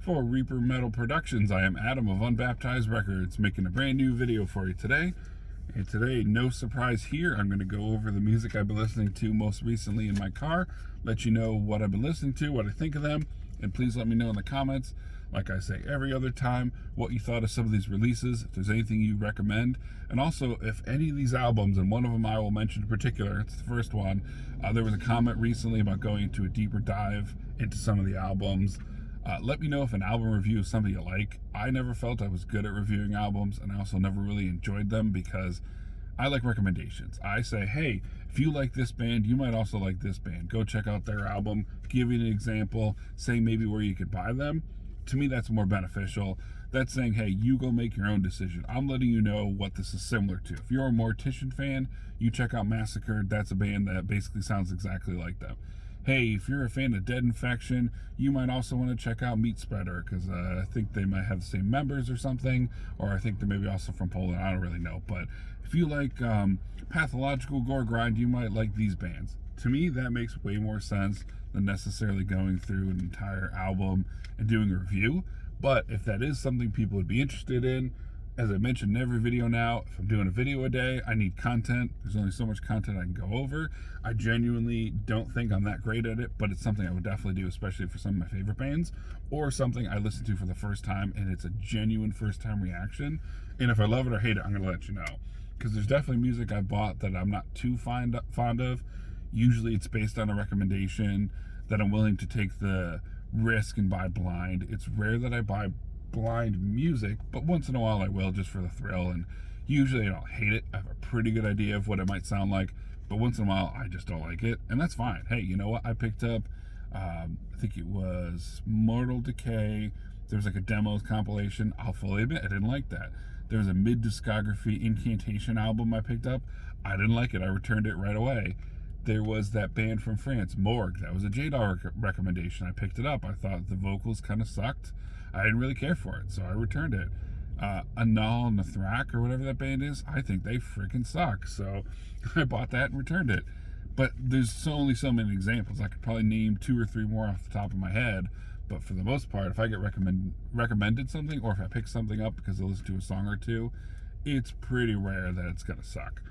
For Reaper Metal Productions, I am Adam of Unbaptized Records, making a brand new video for you today. And today, no surprise here, I'm going to go over the music I've been listening to most recently in my car, let you know what I've been listening to, what I think of them, and please let me know in the comments, like I say every other time, what you thought of some of these releases, if there's anything you recommend, and also if any of these albums, and one of them I will mention in particular, it's the first one, there was a comment recently about going into a deeper dive into some of the albums. Let me know if an album review is something you like. I never felt I was good at reviewing albums, and I also never really enjoyed them because I like recommendations. I say, hey, if you like this band, you might also like this band. Go check out their album, give you an example, say maybe where you could buy them. To me, that's more beneficial. That's saying, hey, you go make your own decision. I'm letting you know what this is similar to. If you're a Mortician fan, you check out Massacred. That's a band that basically sounds exactly like them. Hey, if you're a fan of Dead Infection, you might also want to check out Meat Spreader, because I think they might have the same members or something, or I think they're maybe also from Poland, I don't really know. But if you like pathological gore grind, you might like these bands. To me, that makes way more sense than necessarily going through an entire album and doing a review. But if that is something people would be interested in, as I mentioned in every video now, if I'm doing a video a day, I need content. There's only so much content I can go over. I genuinely don't think I'm that great at it, but it's something I would definitely do, especially for some of my favorite bands, or something I listen to for the first time, and it's a genuine first-time reaction. And if I love it or hate it, I'm going to let you know. Because there's definitely music I bought that I'm not too fond of. Usually it's based on a recommendation that I'm willing to take the risk and buy blind. It's rare that I buy blind music, but once in a while I will, just for the thrill, and usually I don't hate it. I have a pretty good idea of what it might sound like, but once in a while I just don't like it, and that's fine. Hey, you know what? I picked up I think it was Mortal Decay. There's like a demos compilation. I'll fully admit I didn't like that. There was a mid-discography Incantation album I picked up. I didn't like it. I returned it right away. There was that band from France, Morgue. That was a J-Dog recommendation. I picked it up. I thought the vocals kind of sucked. I didn't really care for it, so I returned it. Anal Nathrak, or whatever that band is, I think they freaking suck. So I bought that and returned it. But there's only so many examples. I could probably name 2 or 3 more off the top of my head. But for the most part, if I get recommended something, or if I pick something up because I listen to a song or two, it's pretty rare that it's going to suck.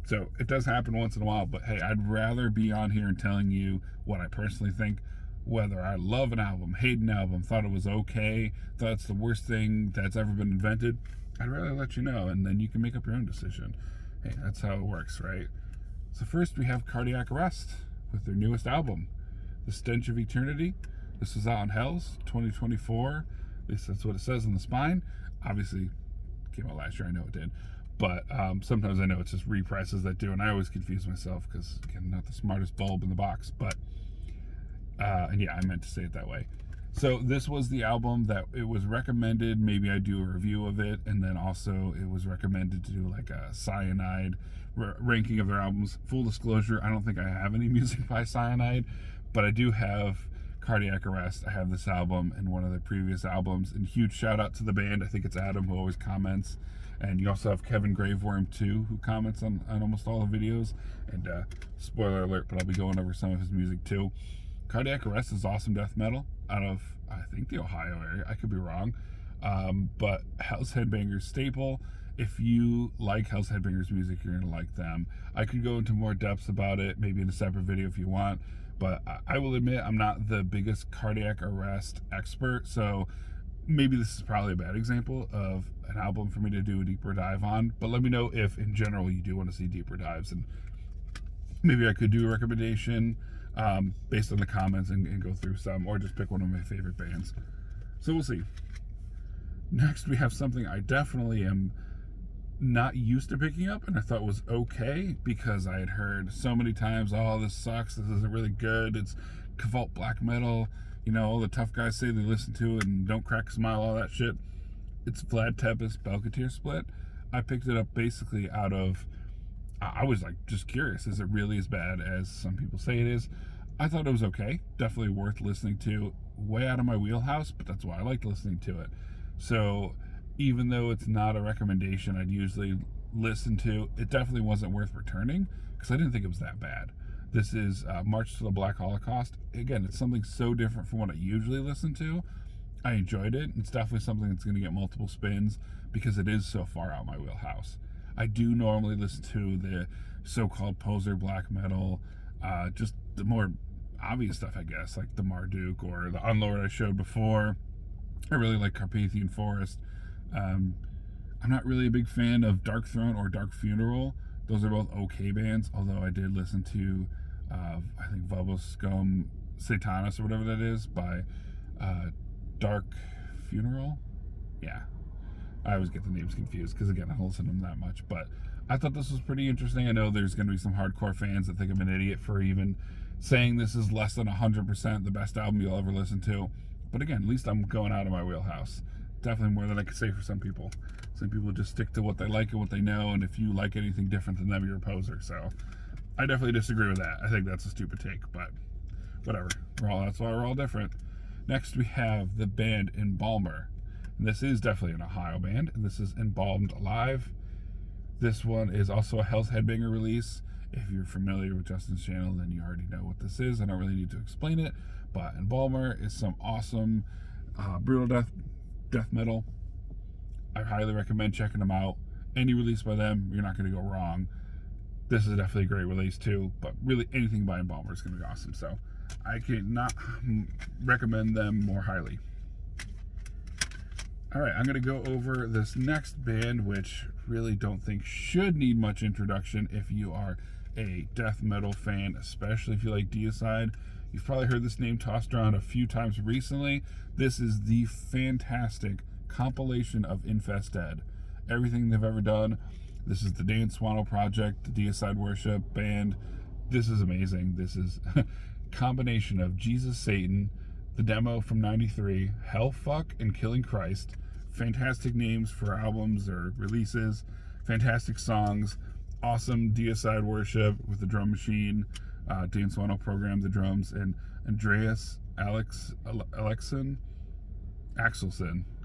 So it does happen once in a while, but hey, I'd rather be on here and telling you what I personally think, whether I love an album, hate an album, thought it was okay, thought it's the worst thing that's ever been invented. I'd rather let you know, and then you can make up your own decision. Hey, that's how it works, right? So first we have Cardiac Arrest with their newest album, The Stench of Eternity. This was out on Hells 2024. At least that's what it says on the spine. Obviously, it came out last year, I know it did. But sometimes I know it's just reprices that do, and I always confuse myself because, again, not the smartest bulb in the box. But, and yeah, I meant to say it that way. So this was the album that it was recommended, maybe I do a review of it, and then also it was recommended to do like a Cyanide ranking of their albums. Full disclosure, I don't think I have any music by Cyanide, but I do have Cardiac Arrest. I have this album and one of their previous albums, and huge shout out to the band. I think it's Adam who always comments, and you also have Kevin Graveworm too, who comments on almost all the videos. And spoiler alert, but I'll be going over some of his music too. Cardiac Arrest is awesome death metal out of, I think, the Ohio area. I could be wrong, but Hell's Headbangers staple. If you like Hell's Headbangers music, you're gonna like them. I could go into more depths about it, maybe in a separate video if you want, but I will admit I'm not the biggest Cardiac Arrest expert, so maybe this is probably a bad example of an album for me to do a deeper dive on. But let me know if in general you do want to see deeper dives, and maybe I could do a recommendation based on the comments and go through some, or just pick one of my favorite bands. So we'll see. Next we have something I definitely am not used to picking up, and I thought was okay because I had heard so many times, oh, this sucks, this isn't really good, it's Cavalt black metal, you know, all the tough guys say they listen to it and don't crack a smile, all that shit. It's Vlad Tepes Belkatir split. I picked it up basically out of, I was like just curious, is it really as bad as some people say it is? I thought it was okay, definitely worth listening to. Way out of my wheelhouse, but that's why I liked listening to it. So even though it's not a recommendation I'd usually listen to, it definitely wasn't worth returning because I didn't think it was that bad. This is March to the Black Holocaust. Again, it's something so different from what I usually listen to. I enjoyed it. It's definitely something that's going to get multiple spins because it is so far out my wheelhouse. I do normally listen to the so-called poser black metal, just the more obvious stuff, I guess, like the Marduk or the Unlord I showed before. I really like Carpathian Forest. Um, I'm not really a big fan of Dark Throne or Dark Funeral. Those are both okay bands, although I did listen to, I think, Voboscum Satanas or whatever that is by Dark Funeral. Yeah, I always get the names confused because, again, I don't listen to them that much. But I thought this was pretty interesting. I know there's going to be some hardcore fans that think I'm an idiot for even saying this is less than 100% the best album you'll ever listen to. But again, at least I'm going out of my wheelhouse. Definitely more than I could say for some people. Some people just stick to what they like and what they know, and if you like anything different than them, you're a poser. So I definitely disagree with that. I think that's a stupid take, but whatever. That's why we're all different. Next, we have the band Balmer. And this is definitely an Ohio band, and this is Embalmed Alive. This one is also a Hell's Headbanger release. If you're familiar with Justin's channel, then you already know what this is. I don't really need to explain it, but Balmer is some awesome brutal death metal. I highly recommend checking them out. Any release by them, you're not going to go wrong. This is definitely a great release too, but really anything by Balmer is going to be awesome. So I cannot recommend them more highly. All right, I'm going to go over this next band, which really don't think should need much introduction if you are a death metal fan, especially if you like Dside. You've probably heard this name tossed around a few times recently. This is the fantastic compilation of Infested. Everything they've ever done. This is the Dan Swano project, the Dside Worship band. This is amazing. This is a combination of Jesus Satan, the demo from '93, Hellfuck, and Killing Christ. Fantastic names for albums or releases. Fantastic songs. Awesome Dside Worship with the drum machine. Dan Swano programmed the drums, and Andreas Axelson,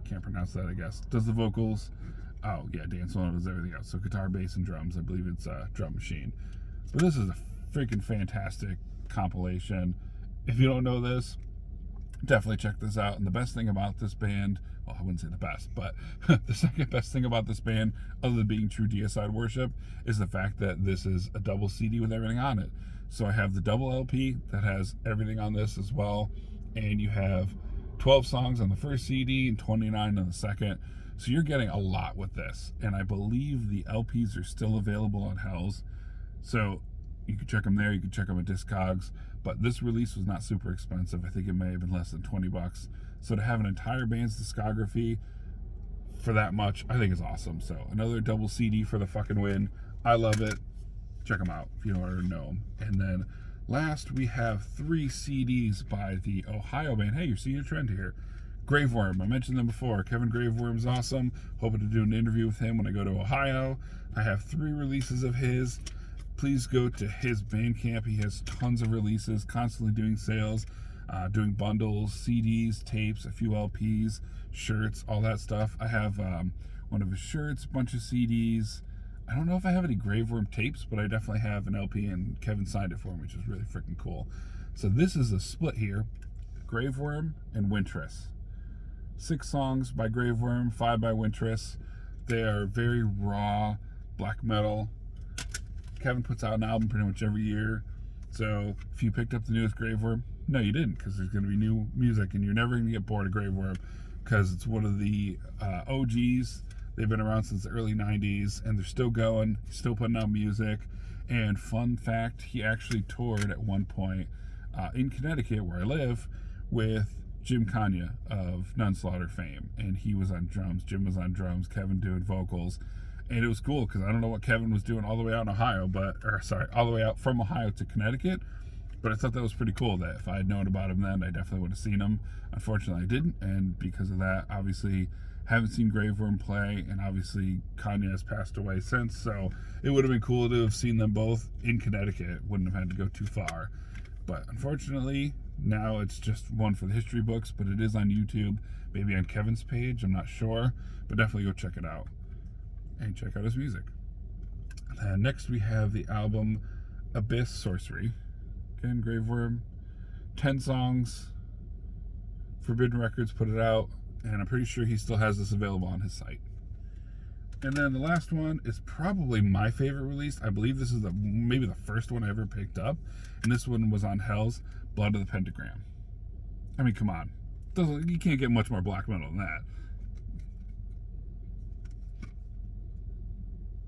can't pronounce that, I guess, does the vocals. Oh yeah, Dan Swano does everything else. So guitar, bass, and drums. I believe it's a drum machine. But this is a freaking fantastic compilation. If you don't know this, definitely check this out. And the best thing about this band, well, I wouldn't say the best, but the second best thing about this band, other than being true Dside Worship, is the fact that this is a double CD with everything on it. So I have the double LP that has everything on this as well, and you have 12 songs on the first CD and 29 on the second. So you're getting a lot with this, and I believe the LPs are still available on Hells. So you can check them there. You can check them at Discogs. But this release was not super expensive. I think it may have been less than $20. So to have an entire band's discography for that much, I think is awesome. So another double CD for the fucking win. I love it. Check them out if you don't already know them. And then last, we have 3 CDs by the Ohio band. Hey, you're seeing a trend here. Graveworm. I mentioned them before. Kevin Graveworm's awesome. Hoping to do an interview with him when I go to Ohio. I have 3 releases of his. Please go to his Bandcamp. He has tons of releases, constantly doing sales, doing bundles, CDs, tapes, a few LPs, shirts, all that stuff. I have one of his shirts, a bunch of CDs. I don't know if I have any Graveworm tapes, but I definitely have an LP, and Kevin signed it for me, which is really freaking cool. So this is a split here, Graveworm and Wintress. 6 songs by Graveworm, 5 by Wintress. They are very raw black metal. Kevin puts out an album pretty much every year. So if you picked up the newest Graveworm, no, you didn't, because there's going to be new music, and you're never going to get bored of Graveworm because it's one of the OGs. They've been around since the early 90s, and they're still going, still putting out music. And fun fact, he actually toured at one point in Connecticut, where I live, with Jim Kanye of Nunslaughter fame. And he was on drums, Jim was on drums, Kevin doing vocals. And it was cool, because I don't know what Kevin was doing all the way out in Ohio, all the way out from Ohio to Connecticut. But I thought that was pretty cool, that if I had known about him then, I definitely would have seen him. Unfortunately, I didn't, and because of that, obviously, haven't seen Graveworm play, and obviously Kanye has passed away since, so it would have been cool to have seen them both in Connecticut. Wouldn't have had to go too far. But unfortunately, now it's just one for the history books, but it is on YouTube, maybe on Kevin's page, I'm not sure, but definitely go check it out and check out his music. Next, we have the album Abyss Sorcery. Again, Graveworm, 10 songs, Forbidden Records put it out, and I'm pretty sure he still has this available on his site. And then the last one is probably my favorite release. I believe this is maybe the first one I ever picked up, and this one was on Hell's Blood of the Pentagram. I mean, come on. You can't get much more black metal than that.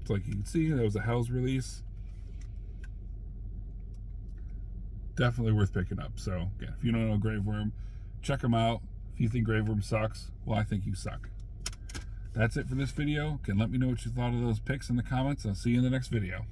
So like you can see, that was a Hell's release. Definitely worth picking up. So again, if you don't know Graveworm, check them out. If you think Graveworm sucks, well, I think you suck. That's it for this video. Let me know what you thought of those picks in the comments. I'll see you in the next video.